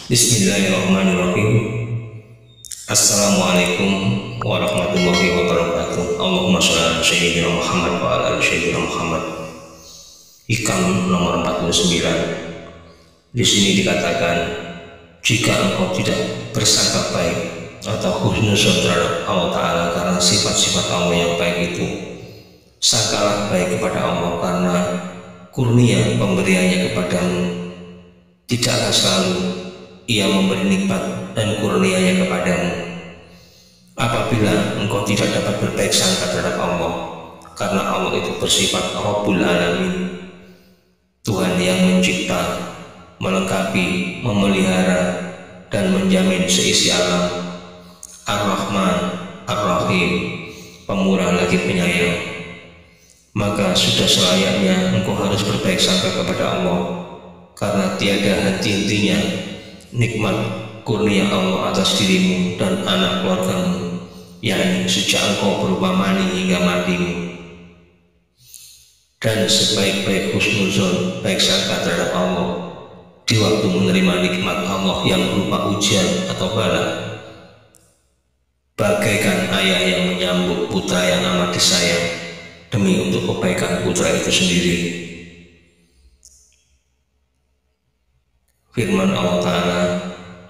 Bismillahirrahmanirrahim. Assalamualaikum warahmatullahi wabarakatuh. Allahumma sholli ala sayyidina Muhammad wa ala ali sayyidina Muhammad. Hikam nomor 49. Di sini dikatakan, jika engkau tidak bersangka baik atau husnuzon terhadap Allah Ta'ala karena sifat-sifat Allah yang baik itu, sangkalah baik kepada Allah karena kurnia pemberiannya kepadamu. Tidaklah selalu Ia memberi nikmat dan kurnianya kepadamu. Apabila engkau tidak dapat berbaik sangka terhadap Allah, karena Allah itu bersifat Rabbul Alamin, Tuhan yang mencipta, melengkapi, memelihara, dan menjamin seisi alam, Ar-Rahman, Ar-Rahim, pemurah lagi penyayang, maka sudah selayaknya engkau harus berbaik sangka kepada Allah, karena tiada henti-hentinya nikmat kurnia Allah atas dirimu dan anak keluargamu, yakni sejak engkau berupa mani hingga matimu. Dan sebaik-baik husnuzon, baik sangka terhadap Allah di waktu menerima nikmat Allah yang berupa ujian atau bala, bagaikan ayah yang menyambut putra yang amat disayang demi untuk kebaikan putra itu sendiri. Firman Allah Ta'ala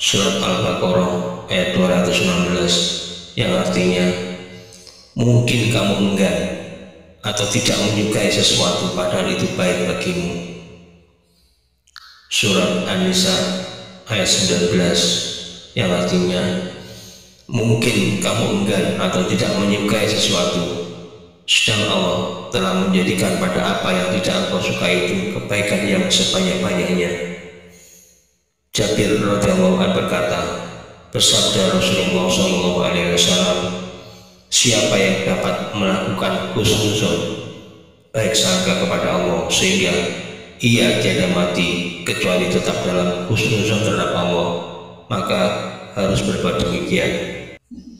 Surat Al-Baqarah ayat 216 yang artinya, mungkin kamu enggan atau tidak menyukai sesuatu padahal itu baik bagimu. Surat An-Nisa ayat 19 yang artinya, mungkin kamu enggan atau tidak menyukai sesuatu sedang Allah telah menjadikan pada apa yang tidak engkau suka itu kebaikan yang sebanyak-banyaknya. Jabir radhiyallahu anhu berkata, bersabda Rasulullah SAW, siapa yang dapat melakukan husnuzon, baik sangka kepada Allah sehingga ia tiada mati kecuali tetap dalam husnuzon terhadap Allah, maka harus berbuat demikian.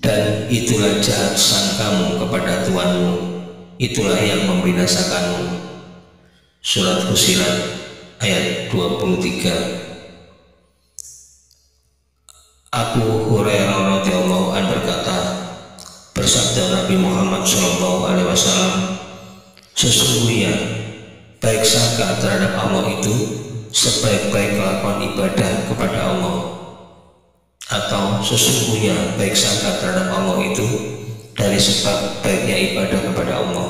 Dan itulah jahat sangkamu kepada Tuhanmu, itulah yang membinasakanmu. Surat Fussilat ayat 23. Abu Hurairah radhiyallahu anhu berkata, bersabda Nabi Muhammad SAW, sesungguhnya baik sangka terhadap Allah itu sebaik-baik kelakuan ibadah kepada Allah, atau sesungguhnya baik sangka terhadap Allah itu dari sebab baiknya ibadah kepada Allah.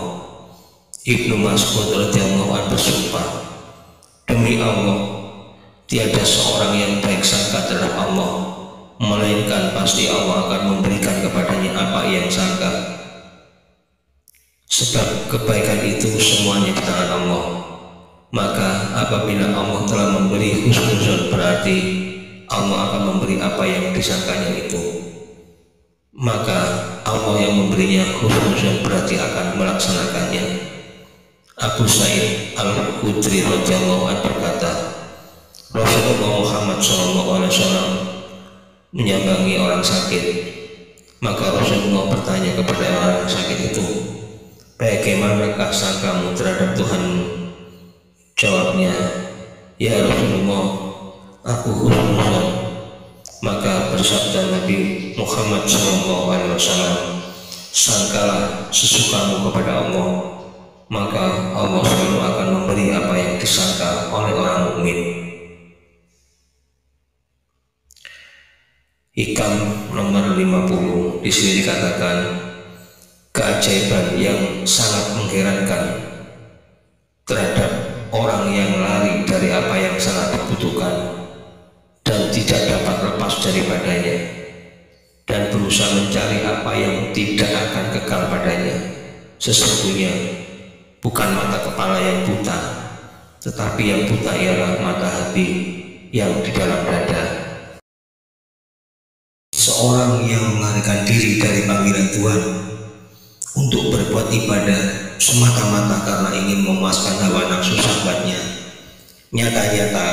Ibnu Mas'ud radhiyallahu anhu bersumpah, demi Allah, tiada seorang yang baik sangka terhadap Allah, melainkan pasti Allah akan memberikan kepadanya apa yang sangka. Sebab kebaikan itu semuanya di tangan Allah. Maka apabila Allah telah memberi husnuzon, berarti Allah akan memberi apa yang disangkanya itu. Maka Allah yang memberinya husnuzon berarti akan melaksanakannya. Abu Sa'id Al-Khudri radhiyallahu anhu berkata, Rasulullah Muhammad SAW menyambangi orang sakit. Maka Rasulullah bertanya kepada orang sakit itu, bagaimanakah sangkamu terhadap Tuhanmu? Jawabnya, ya Rasulullah, aku husnuzon. Maka bersabda Nabi Muhammad SAW, sangkalah sesukamu kepada Allah, maka Allah selalu akan memberi apa yang disangka oleh orang mukmin. Hikam nomor 50. Di sini dikatakan, keajaiban yang sangat mengherankan terhadap orang yang lari dari apa yang sangat dibutuhkan dan tidak dapat lepas daripadanya, dan berusaha mencari apa yang tidak akan kekal padanya. Sesungguhnya bukan mata kepala yang buta, tetapi yang buta ialah mata hati yang di dalam dada. Seorang yang melarikan diri dari panggilan Tuhan untuk berbuat ibadah semata-mata karena ingin memuaskan hawa nafsu sahabatnya, nyata-nyata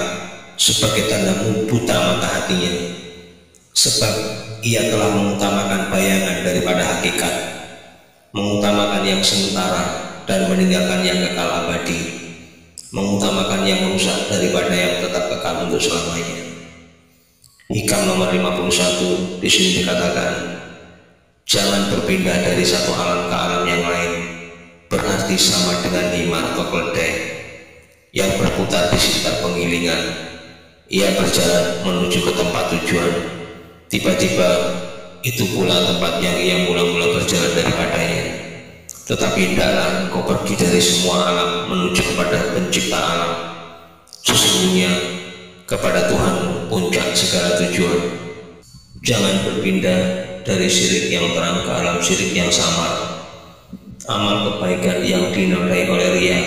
sebagai tanda buta mata hatinya, sebab ia telah mengutamakan bayangan daripada hakikat, mengutamakan yang sementara dan meninggalkan yang kekal abadi, mengutamakan yang rusak daripada yang tetap kekal untuk selamanya. Hikam nomor 51 di sini dikatakan, jangan berpindah dari satu alam ke alam yang lain, berarti sama dengan himar atau keledai yang berputar di sekitar penggilingan. Ia berjalan menuju ke tempat tujuan, tiba-tiba itu pula tempat yang ia mula-mula berjalan daripadanya. Tetapi hendaklah kau pergi dari semua alam menuju kepada pencipta alam. Sesungguhnya kepada Tuhan puncak segala tujuan. Jangan berpindah dari syirik yang terang ke alam syirik yang samar. Amal kebaikan yang dinodai oleh riya,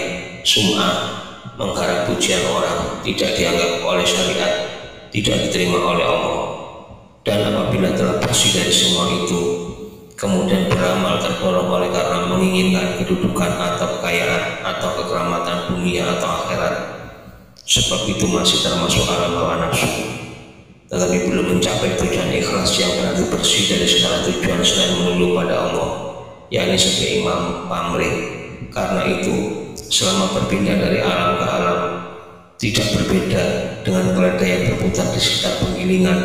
sum'ah, mengharap pujian orang, tidak dianggap oleh syariat, tidak diterima oleh Allah. Dan apabila telah bersih dari semua itu, kemudian beramal terdorong oleh karena menginginkan kedudukan atau kekayaan atau kekeramatan dunia atau akhirat, sebab itu masih termasuk alam hawa nafsu, tetapi belum mencapai tujuan ikhlas yang berarti bersih dari segala tujuan selain melulu pada Allah, yakni sebagai imam pamrih. Karena itu, selama berpindah dari alam ke alam, tidak berbeda dengan keledai yang berputar di sekitar penggilingan.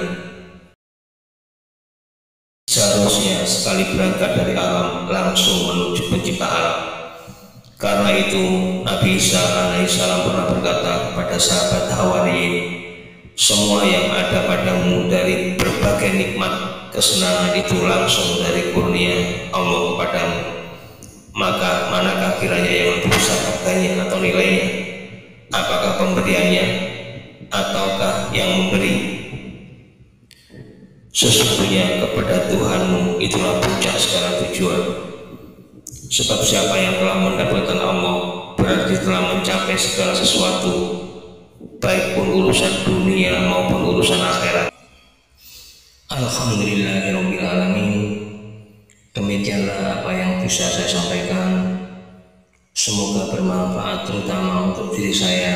Seharusnya sekali berangkat dari alam langsung menuju pencipta alam. Karena itu Nabi Isa alaihissalam pernah berkata kepada sahabat Hawariyin, semua yang ada padamu dari berbagai nikmat kesenangan itu langsung dari kurnia Allah kepadamu. Maka manakah kiranya yang lebih besar harganya atau nilainya? Apakah pemberiannya ataukah yang memberi? Sesungguhnya kepada Tuhanmu itulah puncak segala tujuan. Sebab siapa yang telah mendapatkan Allah berarti telah mencapai segala sesuatu, baik pun urusan dunia maupun urusan akhirat. Alhamdulillahirabbil alamin. Demikianlah apa yang bisa saya sampaikan. Semoga bermanfaat terutama untuk diri saya.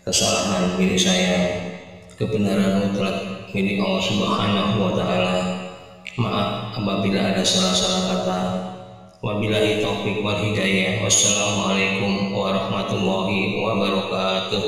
Kesalahan milik saya, kebenaran mutlak milik Allah Subhanahu wa taala. Maaf apabila ada salah-salah kata. Wabillahi taufiq wal hidayah. Wassalamualaikum warahmatullahi wabarakatuh.